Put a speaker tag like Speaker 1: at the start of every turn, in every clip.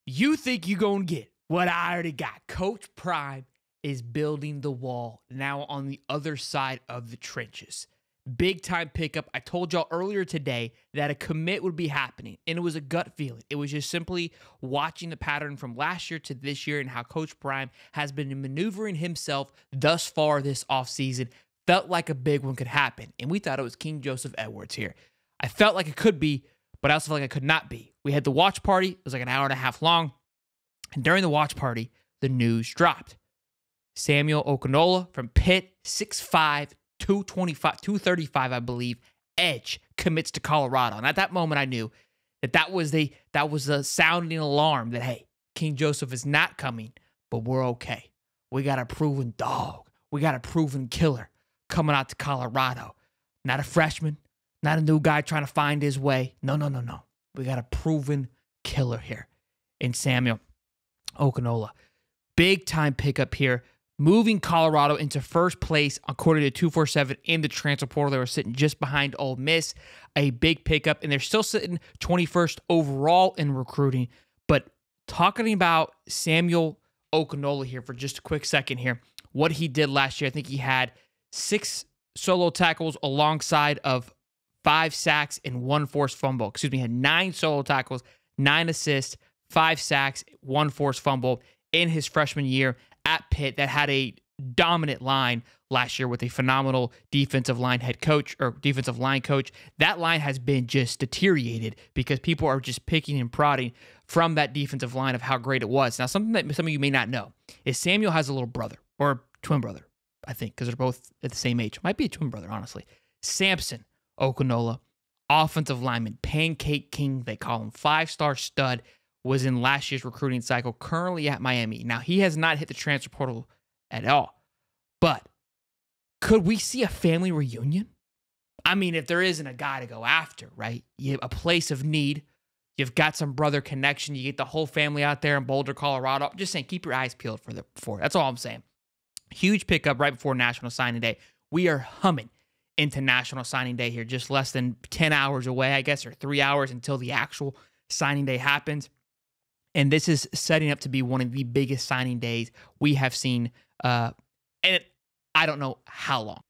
Speaker 1: You think you gonna get what I already got. Coach Prime is building the wall now on the other side of the trenches. Big time pickup. I told y'all earlier today that a commit would be happening, and it was a gut feeling. It was just simply watching the pattern from last year to this year and how Coach Prime has been maneuvering himself thus far this offseason. Felt like a big one could happen, and we thought it was King Joseph Edwards here. I felt like it could be, but I also felt like it could not be. We had the watch party. It was like an hour and a half long, and during the watch party, the news dropped. Samuel Okinola from Pitt, 6'5", 235, I believe, edge, commits to Colorado. And at that moment, I knew that was a sounding alarm that, hey, King Joseph is not coming, but we're okay. We got a proven dog. We got a proven killer coming out to Colorado. Not a freshman, not a new guy trying to find his way. No. We got a proven killer here in Samuel Okinola. Big time pickup here, moving Colorado into first place according to 247 in the transfer portal. They were sitting just behind Ole Miss. A big pickup, and they're still sitting 21st overall in recruiting. But talking about Samuel Okinola here for just a quick second here, what he did last year, I think he had 6 solo tackles alongside of 5 sacks and 1 forced fumble. Excuse me, he had 9 solo tackles, 9 assists, 5 sacks, 1 forced fumble in his freshman year at Pitt. That had a dominant line last year with a phenomenal defensive line head coach or defensive line coach. That line has been just deteriorated because people are just picking and prodding from that defensive line of how great it was. Now, something that some of you may not know is Samuel has a little brother or twin brother, I think, because they're both at the same age. Might be a twin brother, honestly. Samson Okinola, offensive lineman, Pancake King, they call him, 5-star stud, was in last year's recruiting cycle, currently at Miami. Now, he has not hit the transfer portal at all, but could we see a family reunion? I mean, if there isn't a guy to go after, right? You have a place of need. You've got some brother connection. You get the whole family out there in Boulder, Colorado. I'm just saying, keep your eyes peeled for it. That's all I'm saying. Huge pickup right before National Signing Day. We are humming into National Signing Day here, just less than 10 hours away, I guess, or 3 hours until the actual signing day happens. And this is setting up to be one of the biggest signing days we have seen, I don't know how long.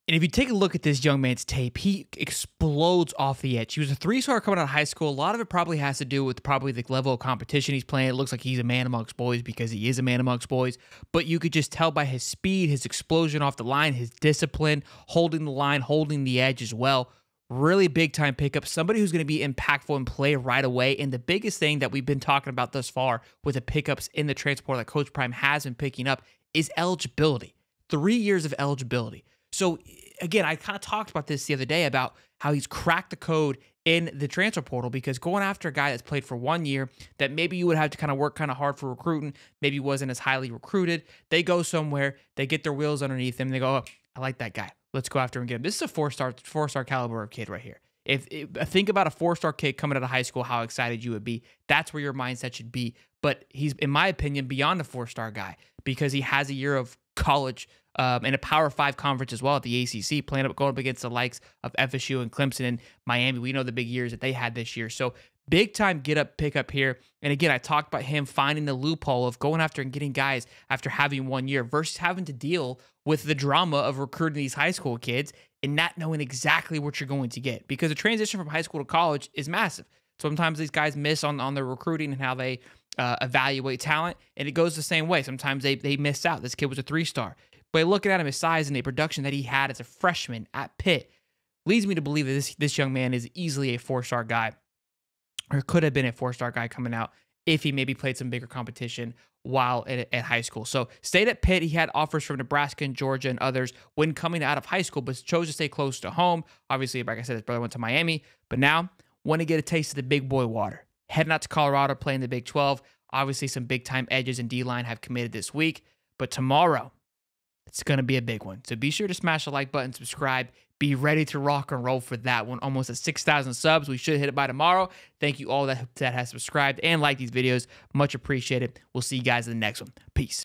Speaker 1: And if you take a look at this young man's tape, he explodes off the edge. He was a 3-star coming out of high school. A lot of it probably has to do with probably the level of competition he's playing. It looks like he's a man amongst boys because he is a man amongst boys. But you could just tell by his speed, his explosion off the line, his discipline, holding the line, holding the edge as well. Really big time pickup. Somebody who's going to be impactful and play right away. And the biggest thing that we've been talking about thus far with the pickups in the transport that Coach Prime has been picking up is eligibility. 3 years of eligibility. So, again, I kind of talked about this the other day about how he's cracked the code in the transfer portal, because going after a guy that's played for 1 year that maybe you would have to kind of work kind of hard for recruiting, maybe wasn't as highly recruited, they go somewhere, they get their wheels underneath them, and they go, oh, I like that guy. Let's go after him and get him. This is a four-star caliber of kid right here. If think about a 4-star kid coming out of high school, how excited you would be. That's where your mindset should be. But he's, in my opinion, beyond a 4-star guy because he has a year of college and a Power 5 conference as well at the ACC, going up against the likes of FSU and Clemson and Miami. We know the big years that they had this year. So big time pickup here. And again, I talked about him finding the loophole of going after and getting guys after having 1 year versus having to deal with the drama of recruiting these high school kids and not knowing exactly what you're going to get, because the transition from high school to college is massive. Sometimes these guys miss on their recruiting and how they evaluate talent, and it goes the same way. Sometimes they miss out. This kid was a 3-star. But looking at him, his size and the production that he had as a freshman at Pitt leads me to believe that this young man is easily a 4-star guy, or could have been a 4-star guy coming out if he maybe played some bigger competition while at high school. So stayed at Pitt. He had offers from Nebraska and Georgia and others when coming out of high school, but chose to stay close to home. Obviously, like I said, his brother went to Miami, but now want to get a taste of the big boy water. Heading out to Colorado, playing the Big 12. Obviously, some big-time edges and D-line have committed this week, but tomorrow, it's going to be a big one. So be sure to smash the like button, subscribe, be ready to rock and roll for that one. Almost at 6,000 subs. We should hit it by tomorrow. Thank you all that has subscribed and liked these videos. Much appreciated. We'll see you guys in the next one. Peace.